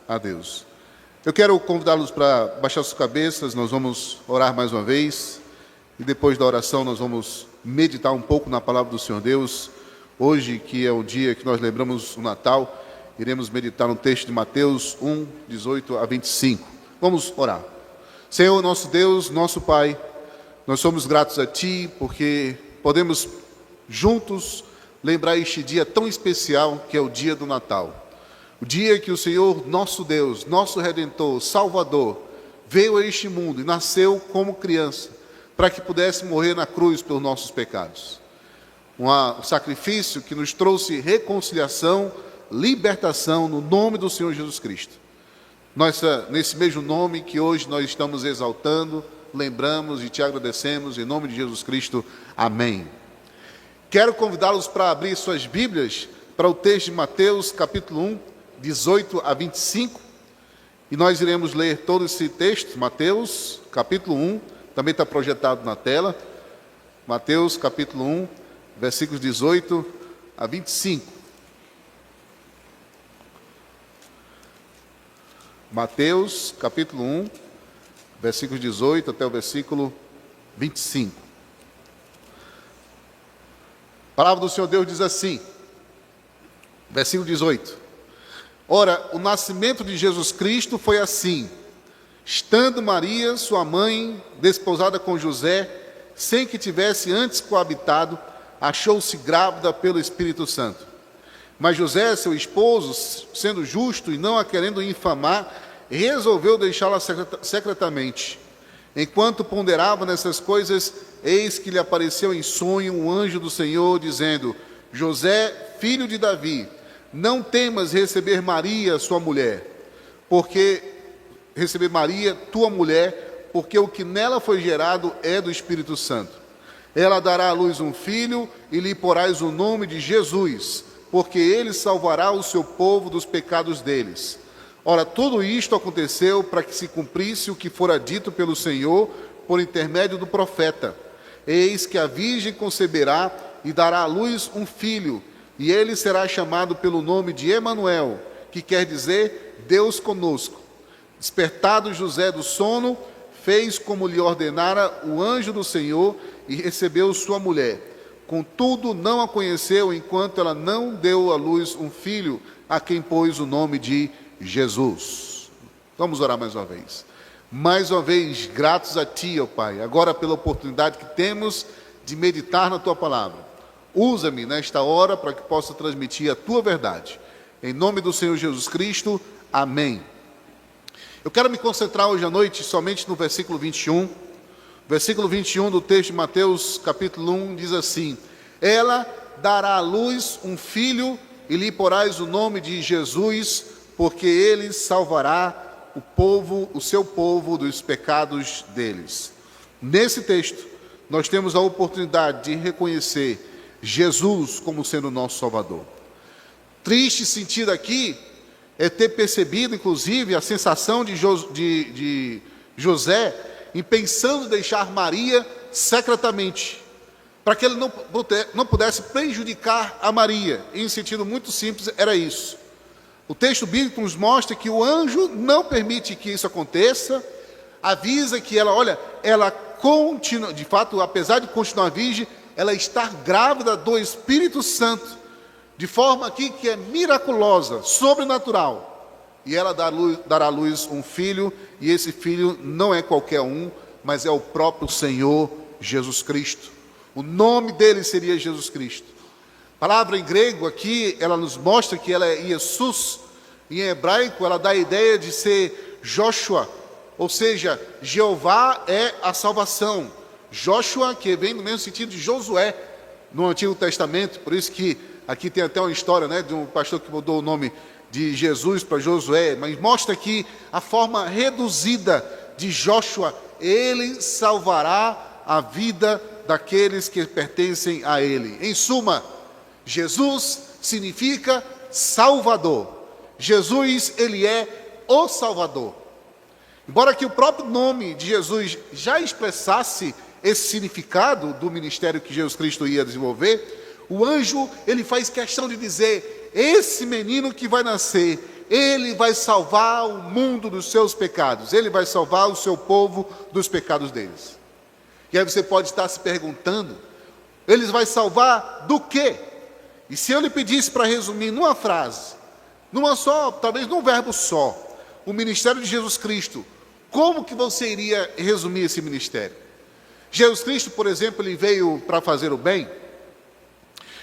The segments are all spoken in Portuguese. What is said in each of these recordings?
A Deus. Eu quero convidá-los para baixar suas cabeças, nós vamos orar mais uma vez, e depois da oração nós vamos meditar um pouco na palavra do Senhor Deus. Hoje, que é o dia que nós lembramos o Natal, iremos meditar no texto de Mateus 1, 18 a 25. Vamos orar. Senhor, nosso Deus, nosso Pai, nós somos gratos a Ti, porque podemos juntos lembrar este dia tão especial que é o dia do Natal. O dia que o Senhor, nosso Deus, nosso Redentor, Salvador, veio a este mundo e nasceu como criança, para que pudesse morrer na cruz pelos nossos pecados. Um sacrifício que nos trouxe reconciliação, libertação no nome do Senhor Jesus Cristo. Nesse mesmo nome que hoje nós estamos exaltando, lembramos e te agradecemos, em nome de Jesus Cristo. Amém. Quero convidá-los para abrir suas Bíblias para o texto de Mateus, capítulo 1, 18 a 25, e nós iremos ler todo esse texto. Mateus, capítulo 1, também está projetado na tela. Mateus, capítulo 1, versículos 18 a 25. Mateus, capítulo 1, versículos 18 até o versículo 25. A palavra do Senhor Deus diz assim, versículo 18. Ora, o nascimento de Jesus Cristo foi assim: estando Maria, sua mãe, desposada com José, sem que tivesse antes coabitado, achou-se grávida pelo Espírito Santo. Mas José, seu esposo, sendo justo e não a querendo infamar, resolveu deixá-la secretamente. Enquanto ponderava nessas coisas, eis que lhe apareceu em sonho um anjo do Senhor, dizendo: José, filho de Davi, não temas receber Maria, sua mulher, tua mulher, porque o que nela foi gerado é do Espírito Santo. Ela dará à luz um filho, e lhe porás o nome de Jesus, porque ele salvará o seu povo dos pecados deles. Ora, tudo isto aconteceu para que se cumprisse o que fora dito pelo Senhor, por intermédio do profeta. Eis que a virgem conceberá e dará à luz um filho, e ele será chamado pelo nome de Emanuel, que quer dizer Deus conosco. Despertado José do sono, fez como lhe ordenara o anjo do Senhor e recebeu sua mulher. Contudo, não a conheceu enquanto ela não deu à luz um filho, a quem pôs o nome de Jesus. Vamos orar mais uma vez. Mais uma vez, gratos a Ti, ó Pai, agora pela oportunidade que temos de meditar na Tua palavra. Usa-me nesta hora para que possa transmitir a Tua verdade. Em nome do Senhor Jesus Cristo, amém. Eu quero me concentrar hoje à noite somente no versículo 21. Versículo 21 do texto de Mateus, capítulo 1, diz assim: Ela dará à luz um filho, e lhe porás o nome de Jesus, porque ele salvará o seu povo dos pecados deles. Nesse texto, nós temos a oportunidade de reconhecer Jesus como sendo o nosso Salvador. Triste sentido aqui é ter percebido, inclusive, a sensação de José em pensando deixar Maria secretamente, para que ele não pudesse prejudicar a Maria. Em um sentido muito simples, era isso. O texto bíblico nos mostra que o anjo não permite que isso aconteça, avisa que ela continua, de fato, apesar de continuar virgem, ela está grávida do Espírito Santo, de forma aqui que é miraculosa, sobrenatural. E ela dará à luz um filho, e esse filho não é qualquer um, mas é o próprio Senhor Jesus Cristo. O nome dele seria Jesus Cristo. A palavra em grego aqui, ela nos mostra que ela é Jesus. Em hebraico, ela dá a ideia de ser Joshua, ou seja, Jeová é a salvação. Joshua, que vem no mesmo sentido de Josué, no Antigo Testamento. Por isso que aqui tem até uma história, de um pastor que mudou o nome de Jesus para Josué, mas mostra aqui a forma reduzida de Joshua. Ele salvará a vida daqueles que pertencem a ele. Em suma, Jesus significa Salvador. Jesus, ele é o Salvador. Embora que o próprio nome de Jesus já expressasse esse significado do ministério que Jesus Cristo ia desenvolver, o anjo, ele faz questão de dizer: esse menino que vai nascer Ele vai salvar o mundo dos seus pecados. Ele vai salvar o seu povo dos pecados deles. E aí você pode estar se perguntando, ele vai salvar do quê? E se eu lhe pedisse para resumir numa frase, numa só, talvez num verbo só, o ministério de Jesus Cristo, como que você iria resumir esse ministério? Jesus Cristo, por exemplo, ele veio para fazer o bem?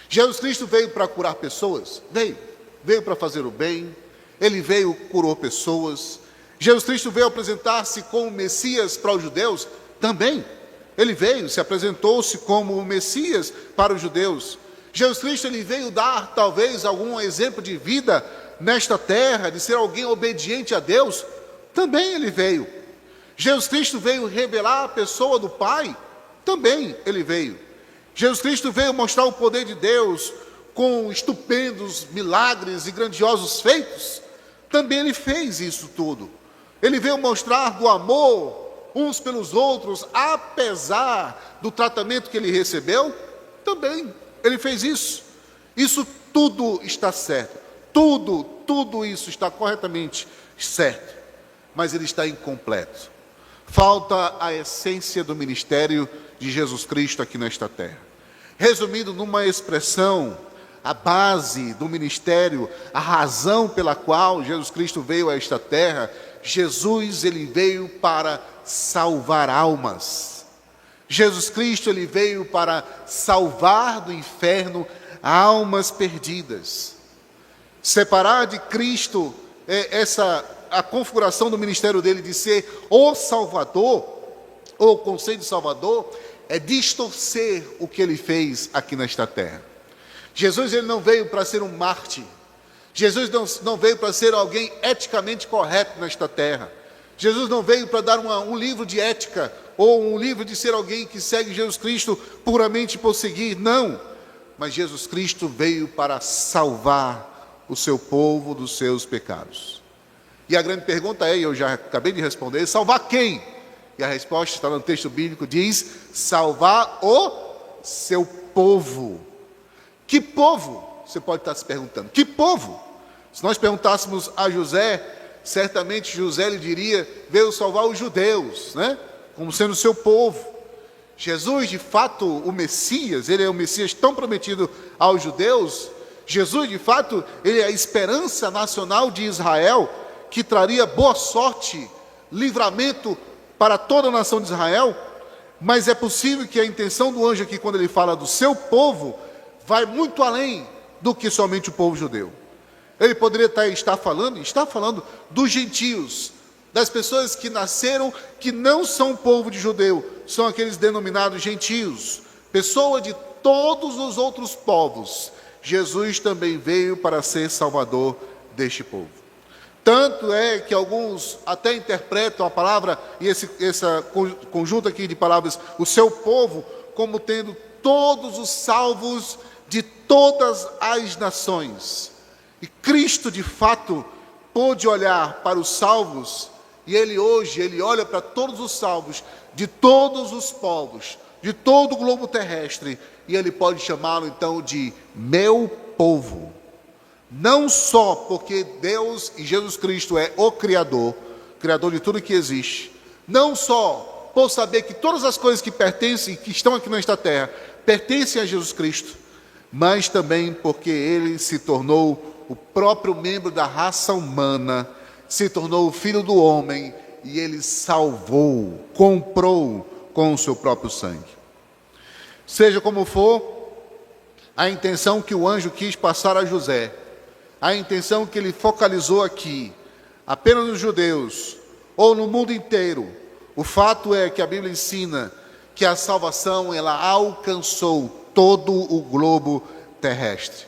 Jesus Cristo veio para curar pessoas? Veio para fazer o bem. Ele veio, curou pessoas. Jesus Cristo veio apresentar-se como Messias para os judeus? Também. Ele veio, se apresentou-se como o Messias para os judeus. Jesus Cristo, ele veio dar talvez algum exemplo de vida nesta terra, de ser alguém obediente a Deus? Também ele veio. Jesus Cristo veio revelar a pessoa do Pai? Também ele veio. Jesus Cristo veio mostrar o poder de Deus com estupendos milagres e grandiosos feitos? Também ele fez isso tudo. Ele veio mostrar do amor uns pelos outros, apesar do tratamento que ele recebeu? Também ele fez isso. Isso tudo está certo. Tudo isso está corretamente certo. Mas ele está incompleto. Falta a essência do ministério de Jesus Cristo aqui nesta terra. Resumindo numa expressão, a base do ministério, a razão pela qual Jesus Cristo veio a esta terra, Jesus, ele veio para salvar almas. Jesus Cristo, ele veio para salvar do inferno almas perdidas. Separar de Cristo a configuração do ministério dele de ser o Salvador, ou o conceito de Salvador, é distorcer o que ele fez aqui nesta terra. Jesus, ele não veio para ser um mártir. Jesus não veio para ser alguém eticamente correto nesta terra. Jesus não veio para dar um livro de ética, ou um livro de ser alguém que segue Jesus Cristo puramente por seguir. Não. Mas Jesus Cristo veio para salvar o seu povo dos seus pecados. E a grande pergunta é, e eu já acabei de responder, salvar quem? E a resposta está no texto bíblico, diz, salvar o seu povo. Que povo? Você pode estar se perguntando, que povo? Se nós perguntássemos a José, certamente José lhe diria, veio salvar os judeus, né? Como sendo seu povo. Jesus, de fato, o Messias, ele é o Messias tão prometido aos judeus. Jesus, de fato, ele é a esperança nacional de Israel, que traria boa sorte, livramento para toda a nação de Israel. Mas é possível que a intenção do anjo aqui, quando ele fala do seu povo, vai muito além do que somente o povo judeu. Ele poderia está falando dos gentios, das pessoas que nasceram, que não são povo de judeu, são aqueles denominados gentios, pessoa de todos os outros povos. Jesus também veio para ser salvador deste povo. Tanto é que alguns até interpretam a palavra, e esse conjunto aqui de palavras, o seu povo, como tendo todos os salvos de todas as nações. E Cristo, de fato, pôde olhar para os salvos, e ele olha para todos os salvos, de todos os povos, de todo o globo terrestre, e ele pode chamá-lo então de meu povo. Não só porque Deus e Jesus Cristo é o Criador de tudo que existe, não só por saber que todas as coisas que pertencem, que estão aqui nesta terra, pertencem a Jesus Cristo, mas também porque ele se tornou o próprio membro da raça humana, se tornou o filho do homem, e ele salvou, comprou com o seu próprio sangue. Seja como for, a intenção que o anjo quis passar a José, a intenção que ele focalizou aqui, apenas nos judeus, ou no mundo inteiro, o fato é que a Bíblia ensina que a salvação, ela alcançou todo o globo terrestre.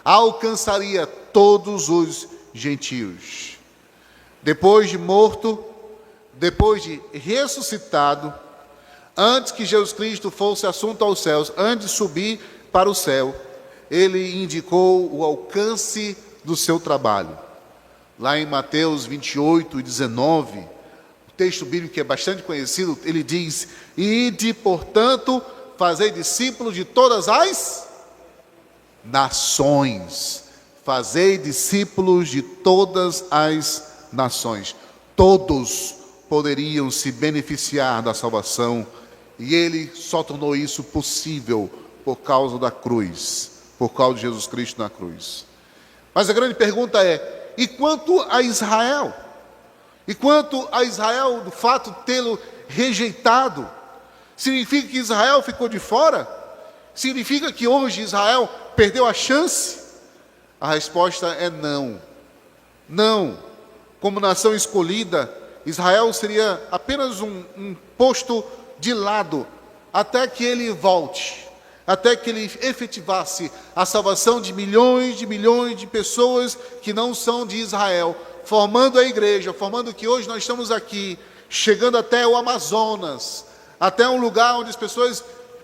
Alcançaria todos os gentios. Depois de morto, depois de ressuscitado, antes que Jesus Cristo fosse assunto aos céus, antes de subir para o céu, ele indicou o alcance do seu trabalho. Lá em Mateus 28 e 19, o texto bíblico que é bastante conhecido, ele diz, ide, portanto, fazei discípulos de todas as nações. fazei discípulos de todas as nações. Todos poderiam se beneficiar da salvação, e ele só tornou isso possível por causa da cruz, por causa de Jesus Cristo na cruz. Mas a grande pergunta é: e quanto a Israel? E quanto a Israel, do fato de tê-lo rejeitado, significa que Israel ficou de fora? Significa que hoje Israel perdeu a chance? A resposta é não. Não. Como nação escolhida, Israel seria apenas um posto de lado, até que ele volte, até que ele efetivasse a salvação de milhões de pessoas que não são de Israel, formando a igreja, formando que hoje nós estamos aqui, chegando até o Amazonas, até um lugar onde as pessoas,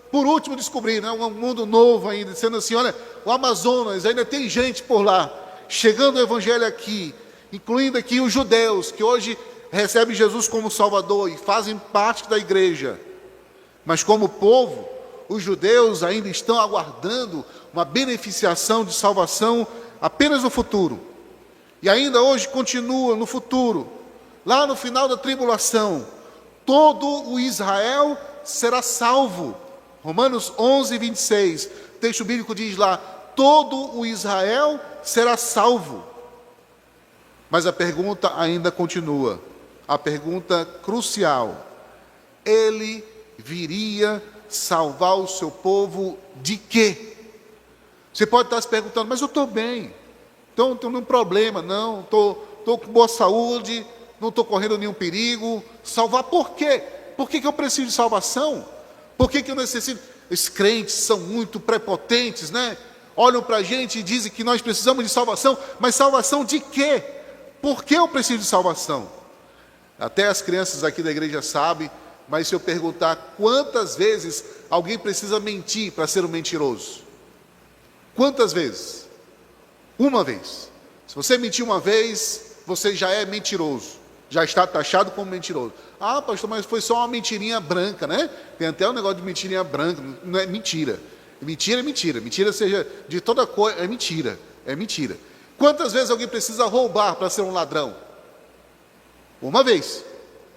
por último, descobriram, um mundo novo ainda, dizendo assim: olha, o Amazonas, ainda tem gente por lá, chegando o evangelho aqui, incluindo aqui os judeus, que hoje recebem Jesus como Salvador e fazem parte da igreja. Mas como povo, os judeus ainda estão aguardando uma beneficiação de salvação apenas no futuro. E ainda hoje continua no futuro, lá no final da tribulação, todo o Israel será salvo. Romanos 11, 26, o texto bíblico diz lá: todo o Israel será salvo. Mas a pergunta ainda continua, a pergunta crucial: ele viria salvar o seu povo de quê? Você pode estar se perguntando: mas eu estou bem, então não tenho nenhum problema, não, estou com boa saúde, não estou correndo nenhum perigo. Salvar por quê? Por que eu preciso de salvação? Por que eu necessito? Os crentes são muito prepotentes, né? Olham para a gente e dizem que nós precisamos de salvação, mas salvação de quê? Por que eu preciso de salvação? Até as crianças aqui da igreja sabem, mas se eu perguntar quantas vezes alguém precisa mentir para ser um mentiroso? Quantas vezes? Uma vez. Se você mentir uma vez, você já é mentiroso, já está taxado como mentiroso. Ah, pastor, mas foi só uma mentirinha branca, né? Tem até um negócio de mentirinha branca. Não é mentira. Mentira é mentira. Mentira seja de toda coisa, é mentira. É mentira. Quantas vezes alguém precisa roubar para ser um ladrão? Uma vez.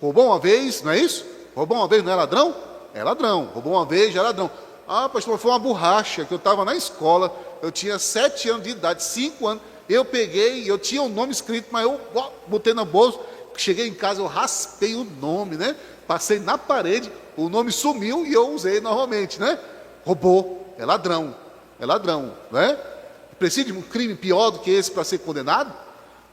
Roubou uma vez, não é isso? Roubou uma vez, não é ladrão? É ladrão. Roubou uma vez, já é ladrão. Ah, pastor, foi uma borracha que eu estava na escola, eu tinha 7 anos de idade, 5 anos, eu peguei, eu tinha o nome escrito, mas eu botei na bolsa, cheguei em casa, eu raspei o nome, né? Passei na parede, o nome sumiu e eu usei novamente, né? Roubou, é ladrão, né? Precisa de um crime pior do que esse para ser condenado?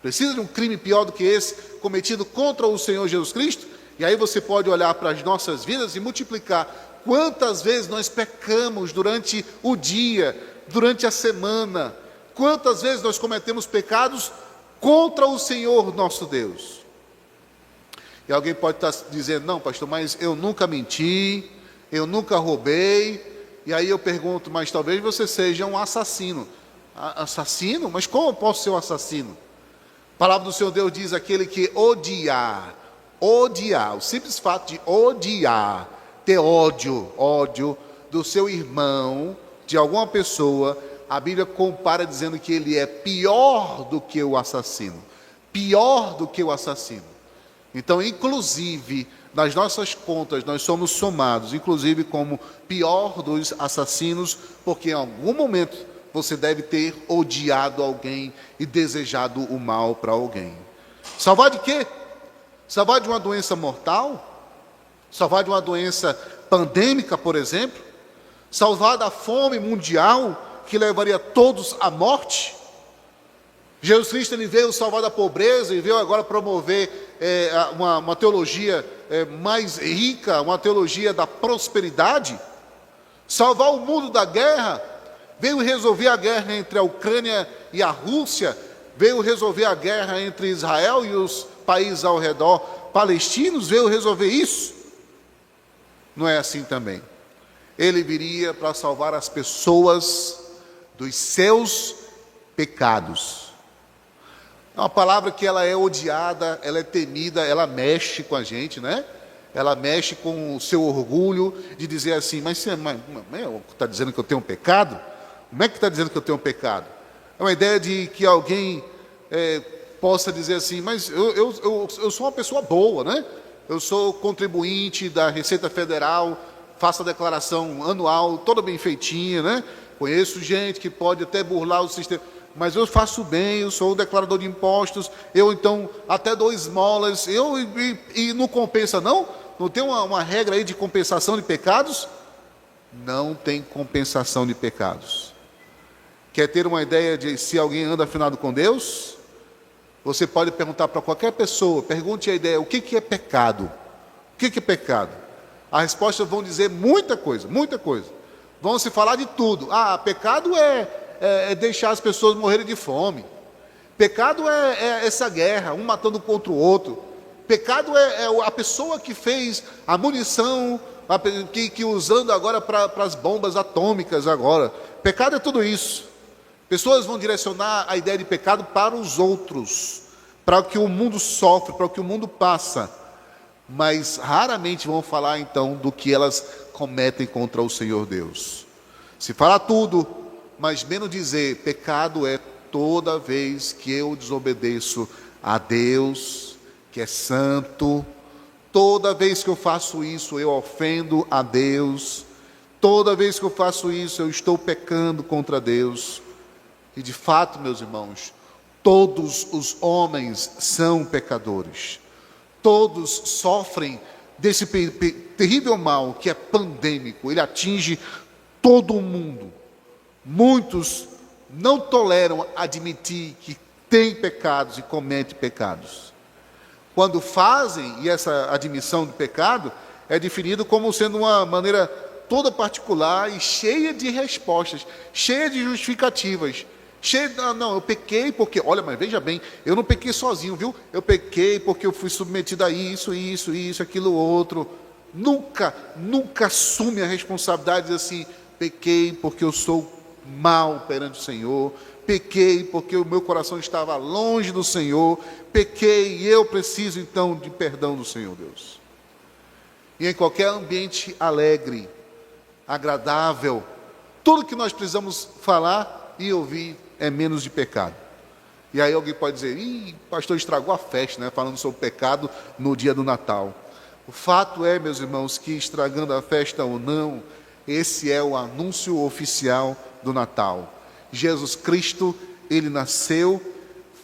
Precisa de um crime pior do que esse cometido contra o Senhor Jesus Cristo? E aí você pode olhar para as nossas vidas e multiplicar quantas vezes nós pecamos durante o dia, durante a semana, quantas vezes nós cometemos pecados contra o Senhor nosso Deus. E alguém pode estar dizendo: não, pastor, mas eu nunca menti, eu nunca roubei. E aí eu pergunto: mas talvez você seja um assassino. Assassino? Mas como eu posso ser um assassino? A palavra do Senhor Deus diz: aquele que odiar, o simples fato de odiar, ter ódio do seu irmão, de alguma pessoa, a Bíblia compara dizendo que ele é pior do que o assassino. Pior do que o assassino. Então, inclusive, nas nossas contas, nós somos somados, inclusive como pior dos assassinos, porque em algum momento você deve ter odiado alguém e desejado o mal para alguém. Salvar de quê? Salvar de uma doença mortal? Salvar de uma doença pandêmica, por exemplo? Salvar da fome mundial que levaria todos à morte? Jesus Cristo, ele veio salvar da pobreza e veio agora promover uma teologia mais rica, uma teologia da prosperidade. Salvar o mundo da guerra, veio resolver a guerra entre a Ucrânia e a Rússia, veio resolver a guerra entre Israel e os países ao redor palestinos, veio resolver isso. Não é assim também. Ele viria para salvar as pessoas dos seus pecados. É uma palavra que ela é odiada, ela é temida, ela mexe com a gente, né? Ela mexe com o seu orgulho de dizer assim: mas você está dizendo que eu tenho um pecado? Como é que está dizendo que eu tenho um pecado? É uma ideia de que alguém possa dizer assim, mas eu sou uma pessoa boa, né? Eu sou contribuinte da Receita Federal, faço a declaração anual toda bem feitinha, né? Conheço gente que pode até burlar o sistema, mas eu faço bem, eu sou o declarador de impostos, eu então até dou esmolas, e não compensa não? Não tem uma regra aí de compensação de pecados? Não tem compensação de pecados. Quer ter uma ideia de se alguém anda afinado com Deus? Você pode perguntar para qualquer pessoa, pergunte a ideia, o que é pecado? O que é pecado? A resposta vão dizer muita coisa, muita coisa. Vão se falar de tudo. Pecado é deixar as pessoas morrerem de fome. Pecado é essa guerra, um matando contra o outro. Pecado é a pessoa que fez a munição, que usando agora para as bombas atômicas agora. Pecado é tudo isso. Pessoas vão direcionar a ideia de pecado para os outros, para o que o mundo sofre, para o que o mundo passa, mas raramente vão falar então do que elas cometem contra o Senhor Deus. Se falar tudo, mas menos dizer, pecado é toda vez que eu desobedeço a Deus, que é santo, toda vez que eu faço isso eu ofendo a Deus, toda vez que eu faço isso eu estou pecando contra Deus. E de fato, meus irmãos, todos os homens são pecadores. Todos sofrem desse terrível mal que é pandêmico. Ele atinge todo o mundo. Muitos não toleram admitir que têm pecados e cometem pecados. Quando fazem, e essa admissão de pecado é definido como sendo uma maneira toda particular e cheia de respostas, cheia de justificativas. Não, eu pequei porque, olha, mas veja bem, eu não pequei sozinho, viu? Eu pequei porque eu fui submetido a isso, aquilo, outro. Nunca assume a responsabilidade de dizer assim, pequei porque eu sou mal perante o Senhor, pequei porque o meu coração estava longe do Senhor, pequei e eu preciso então de perdão do Senhor Deus. E em qualquer ambiente alegre, agradável, tudo que nós precisamos falar e ouvir é menos de pecado. E aí alguém pode dizer, o pastor estragou a festa, né? Falando sobre pecado no dia do Natal. O fato é, meus irmãos, que estragando a festa ou não, esse é o anúncio oficial do Natal. Jesus Cristo, ele nasceu,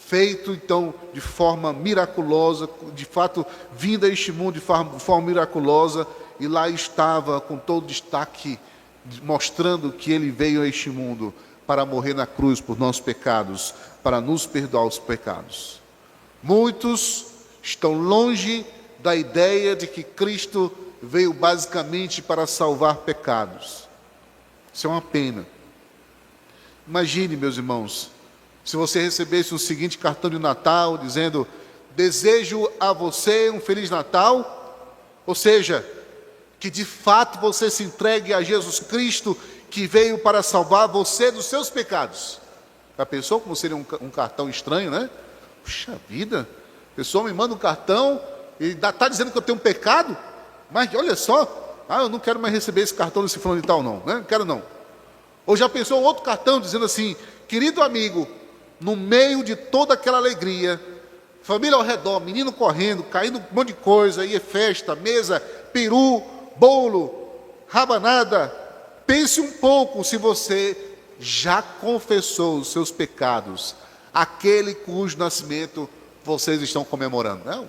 feito então de forma miraculosa, de fato vindo a este mundo de forma miraculosa, e lá estava com todo destaque, mostrando que ele veio a este mundo para morrer na cruz por nossos pecados, para nos perdoar os pecados. Muitos estão longe da ideia de que Cristo veio basicamente para salvar pecados. Isso é uma pena. Imagine, meus irmãos, se você recebesse o seguinte cartão de Natal, dizendo, desejo a você um Feliz Natal, ou seja, que de fato você se entregue a Jesus Cristo, que veio para salvar você dos seus pecados. Já pensou como seria um cartão estranho, né? Puxa vida, a pessoa me manda um cartão e está dizendo que eu tenho um pecado, mas olha só, eu não quero mais receber esse cartão desse fulano de tal não, né? Não quero não. Ou já pensou um outro cartão dizendo assim, querido amigo, no meio de toda aquela alegria, família ao redor, menino correndo, caindo um monte de coisa, aí é festa, mesa, peru, bolo, rabanada. Pense um pouco se você já confessou os seus pecados, aquele cujo nascimento vocês estão comemorando. Não,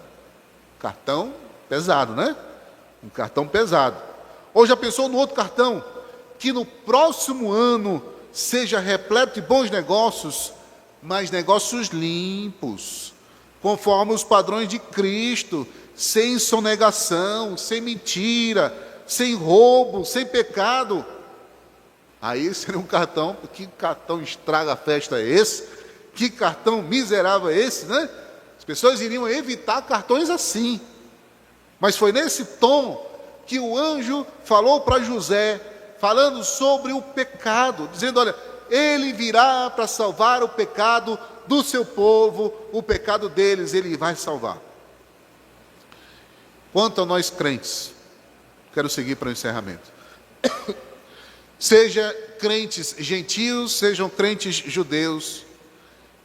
cartão pesado, né? Um cartão pesado. Ou já pensou no outro cartão? Que no próximo ano seja repleto de bons negócios, mas negócios limpos, conforme os padrões de Cristo, sem sonegação, sem mentira, sem roubo, sem pecado. Aí seria um cartão, que cartão estraga a festa é esse? Que cartão miserável é esse, né? As pessoas iriam evitar cartões assim. Mas foi nesse tom que o anjo falou para José, falando sobre o pecado, dizendo, olha, ele virá para salvar o pecado do seu povo, o pecado deles, ele vai salvar. Quanto a nós crentes, quero seguir para o encerramento. Seja crentes gentios, sejam crentes judeus,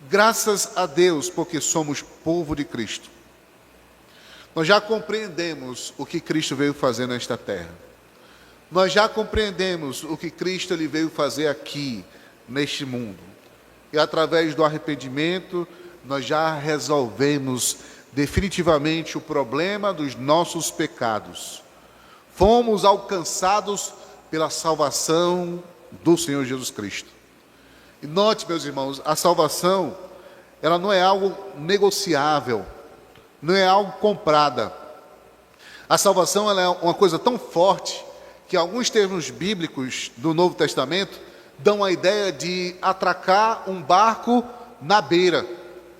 Graças a Deus, porque somos povo de Cristo. Nós já compreendemos o que Cristo veio fazer nesta terra. Nós já compreendemos o que Cristo ele veio fazer aqui, neste mundo. E através do arrependimento, nós já resolvemos definitivamente o problema dos nossos pecados. Fomos alcançados pela salvação do Senhor Jesus Cristo. E note, meus irmãos, a salvação, ela não é algo negociável, não é algo comprada. A salvação ela é uma coisa tão forte que alguns termos bíblicos do Novo Testamento dão a ideia de atracar um barco na beira.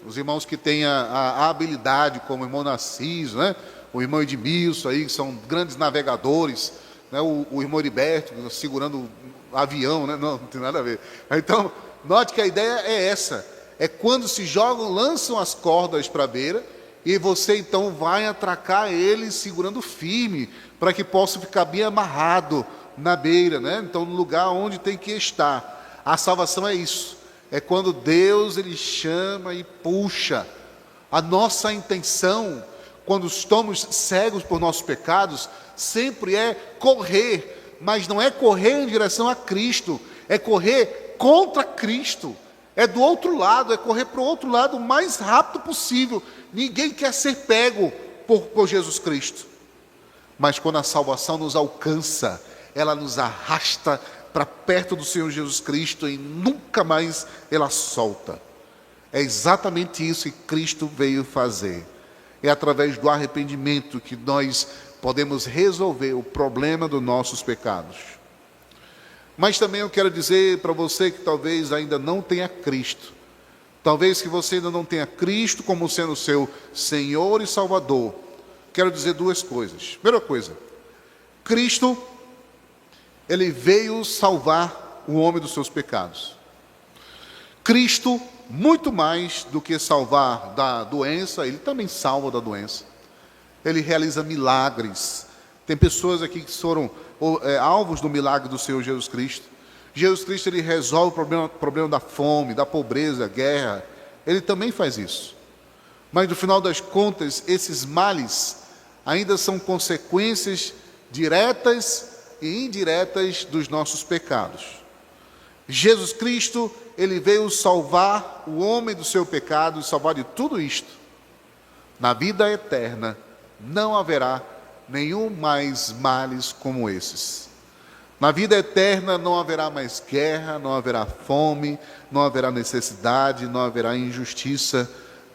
Os irmãos que têm a habilidade, como o irmão Narciso, né? O irmão Edmilson, aí, que são grandes navegadores, né? O irmão Heriberto, segurando avião, né? Não tem nada a ver. Então, note que a ideia é essa, é quando se jogam, lançam as cordas para a beira, e você então vai atracar ele segurando firme, para que possa ficar bem amarrado na beira, né? Então, no lugar onde tem que estar. A salvação é isso, é quando Deus ele chama e puxa. A nossa intenção, quando estamos cegos por nossos pecados, sempre é correr, mas não é correr em direção a Cristo, é correr contra Cristo, é do outro lado, é correr para o outro lado o mais rápido possível. Ninguém quer ser pego por Jesus Cristo, mas quando a salvação nos alcança, ela nos arrasta para perto do Senhor Jesus Cristo e nunca mais ela solta. É exatamente isso que Cristo veio fazer. É através do arrependimento que nós podemos resolver o problema dos nossos pecados. Mas também eu quero dizer para você que talvez ainda não tenha Cristo. Talvez que você ainda não tenha Cristo como sendo seu Senhor e Salvador. Quero dizer duas coisas. Primeira coisa, Cristo, ele veio salvar o homem dos seus pecados. Cristo, muito mais do que salvar da doença, ele também salva da doença. Ele realiza milagres. Tem pessoas aqui que foram alvos do milagre do Senhor Jesus Cristo. Jesus Cristo ele resolve o problema da fome, da pobreza, da guerra. Ele também faz isso. Mas no final das contas, esses males ainda são consequências diretas e indiretas dos nossos pecados. Jesus Cristo, ele veio salvar o homem do seu pecado e salvar de tudo isto. Na vida eterna não haverá nenhum mais males como esses. Na vida eterna não haverá mais guerra, não haverá fome, não haverá necessidade, não haverá injustiça.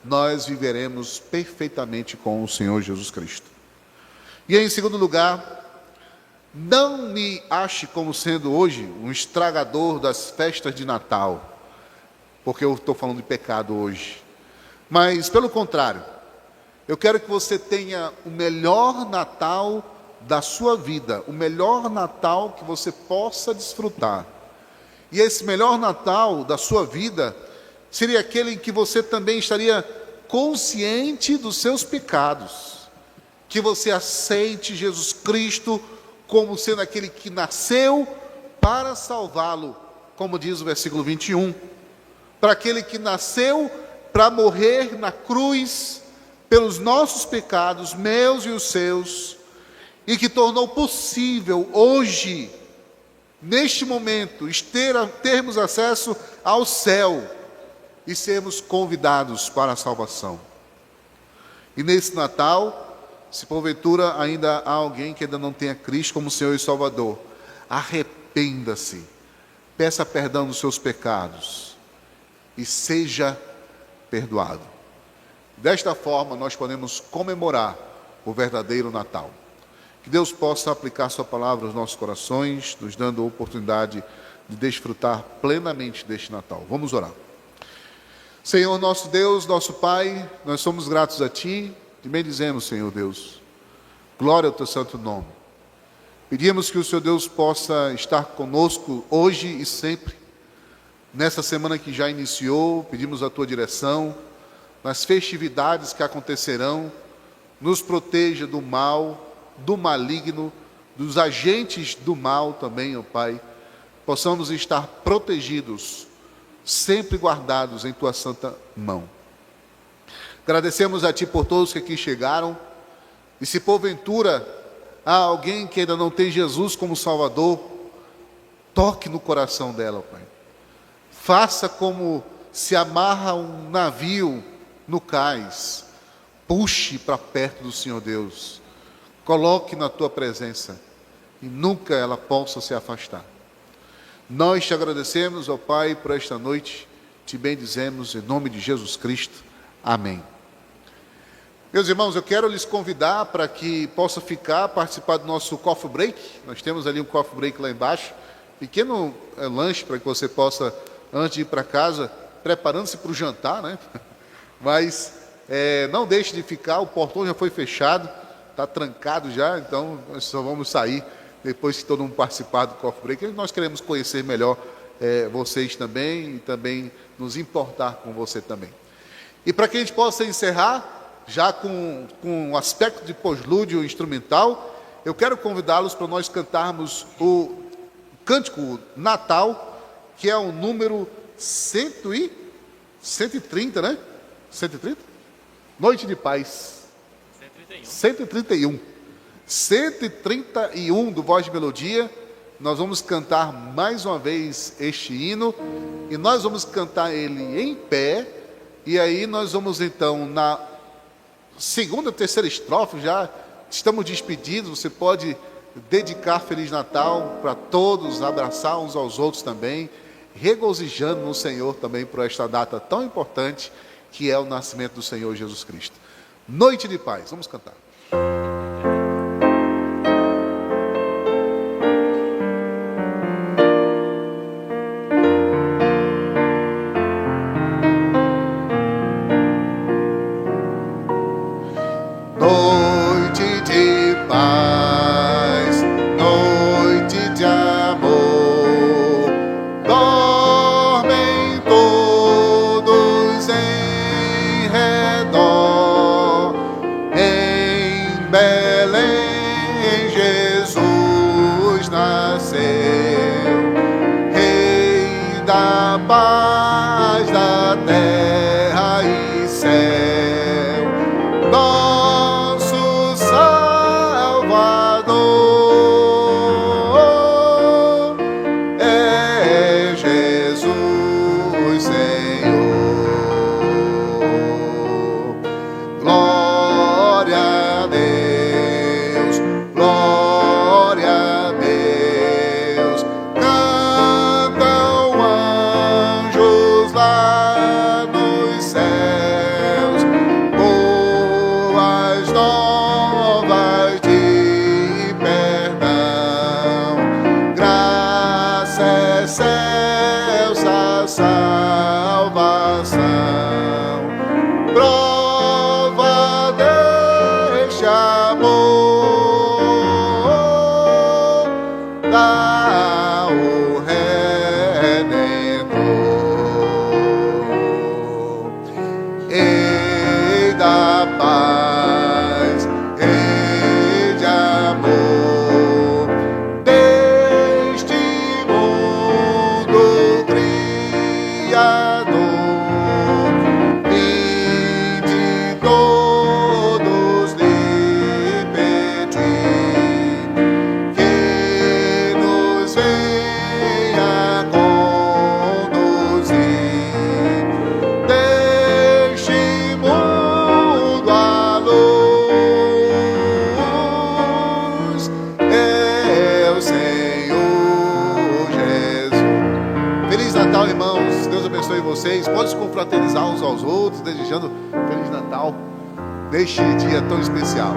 Nós viveremos perfeitamente com o Senhor Jesus Cristo. E em segundo lugar, não me ache como sendo hoje um estragador das festas de Natal, porque eu estou falando de pecado hoje. Mas, pelo contrário, eu quero que você tenha o melhor Natal da sua vida, o melhor Natal que você possa desfrutar. E esse melhor Natal da sua vida seria aquele em que você também estaria consciente dos seus pecados, que você aceite Jesus Cristo como sendo aquele que nasceu para salvá-lo, como diz o versículo 21, para aquele que nasceu para morrer na cruz pelos nossos pecados, meus e os seus, e que tornou possível hoje, neste momento, termos acesso ao céu e sermos convidados para a salvação. E nesse Natal, se porventura ainda há alguém que ainda não tenha Cristo como Senhor e Salvador, arrependa-se, peça perdão dos seus pecados e seja perdoado. Desta forma, nós podemos comemorar o verdadeiro Natal. Que Deus possa aplicar sua palavra aos nossos corações, nos dando a oportunidade de desfrutar plenamente deste Natal. Vamos orar. Senhor nosso Deus, nosso Pai, nós somos gratos a Ti e bendizemos, Senhor Deus. Glória ao Teu santo nome. Pedimos que o Senhor Deus possa estar conosco hoje e sempre. Nessa semana que já iniciou, pedimos a Tua direção, nas festividades que acontecerão, nos proteja do mal, do maligno, dos agentes do mal também, ó Pai, possamos estar protegidos sempre guardados em tua santa mão. Agradecemos a ti por todos que aqui chegaram, e se porventura há alguém que ainda não tem Jesus como Salvador, toque no coração dela, Pai. Faça como se amarra um navio no cais, puxe para perto do Senhor Deus, coloque na tua presença, e nunca ela possa se afastar. Nós te agradecemos, ó Pai, por esta noite, te bendizemos em nome de Jesus Cristo. Amém. Meus irmãos, eu quero lhes convidar para que possa participar do nosso coffee break. Nós temos ali um coffee break lá embaixo, pequeno lanche para que você possa, antes de ir para casa, preparando-se para o jantar, né? Mas não deixe de ficar, o portão já foi fechado, está trancado já, então nós só vamos sair depois que todo mundo participar do coffee break. Nós queremos conhecer melhor vocês também, e também nos importar com você também. E para que a gente possa encerrar, já com um aspecto de pós-lúdio instrumental, eu quero convidá-los para nós cantarmos o Cântico Natal, que é o número 130, né? 130? Noite de Paz. 131. 131 do Voz de Melodia. Nós vamos cantar mais uma vez este hino, e nós vamos cantar ele em pé, e aí nós vamos então na segunda, terceira estrofe, já estamos despedidos, você pode dedicar Feliz Natal para todos, abraçar uns aos outros também, regozijando no Senhor também por esta data tão importante que é o nascimento do Senhor Jesus Cristo. Noite de Paz, vamos cantar. Vocês podem se confraternizar uns aos outros, desejando Feliz Natal neste dia tão especial.